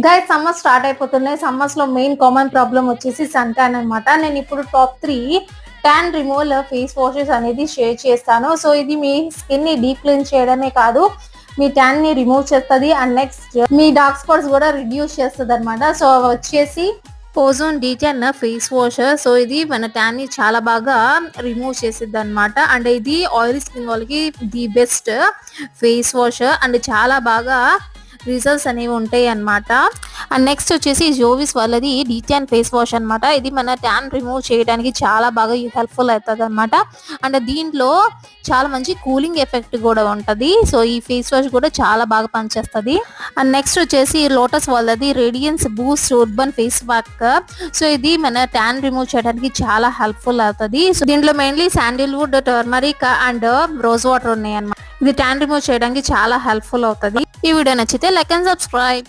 Guys summer start అయిపోతున్నాయి. Summers లో main common problem వచ్చేసి సన్ ట్యాన్ అనమాట. నేను ఇప్పుడు top 3 tan removal face washes అనేది షేర్ చేస్తాను. సో ఇది మీ స్కిన్ ని డీప్ క్లీన్ చేయడమే కాదు, మీ ట్యాన్ ని రిమూవ్ చేస్తుంది and next me dark spots కూడా రిడ్యూస్ చేస్తుంది అనమాట. సో వచ్చేసి ఓజోన్ డీ10 ఫేస్ వాష్. సో ఇది మన ట్యాన్ ని చాలా బాగా రిమూవ్ చేసిద్ది అనమాట. అండ్ ఇది ఆయిల్ స్కిన్ వాళ్ళకి the best face wash and చాలా బాగా రిజల్ట్స్ అనేవి ఉంటాయి అన్నమాట. అండ్ నెక్స్ట్ వచ్చేసి జోవిస్ వాళ్ళది డీ10 ఫేస్ వాష్ అనమాట. ఇది మన ట్యాన్ రిమూవ్ చేయడానికి చాలా బాగా హెల్ప్ఫుల్ అవుతుంది అనమాట. అండ్ దీంట్లో చాలా మంచి కూలింగ్ ఎఫెక్ట్ కూడా ఉంటది. సో ఈ ఫేస్ వాష్ కూడా చాలా బాగా పనిచేస్తుంది. అండ్ నెక్స్ట్ వచ్చేసి లోటస్ వాళ్ళది radiance boost urban face pack. So ఇది మన ట్యాన్ రిమూవ్ చేయడానికి చాలా హెల్ప్ఫుల్ అవుతుంది. సో దీంట్లో mainly Sandalwood, turmeric and rose water ఉన్నాయి అన్నమాట. ఇది ట్యాన్ రిమూవ్ చేయడానికి చాలా హెల్ప్ఫుల్ అవుతుంది. ఈ వీడియో నచ్చితే లైక్ అండ్ సబ్స్క్రైబ్.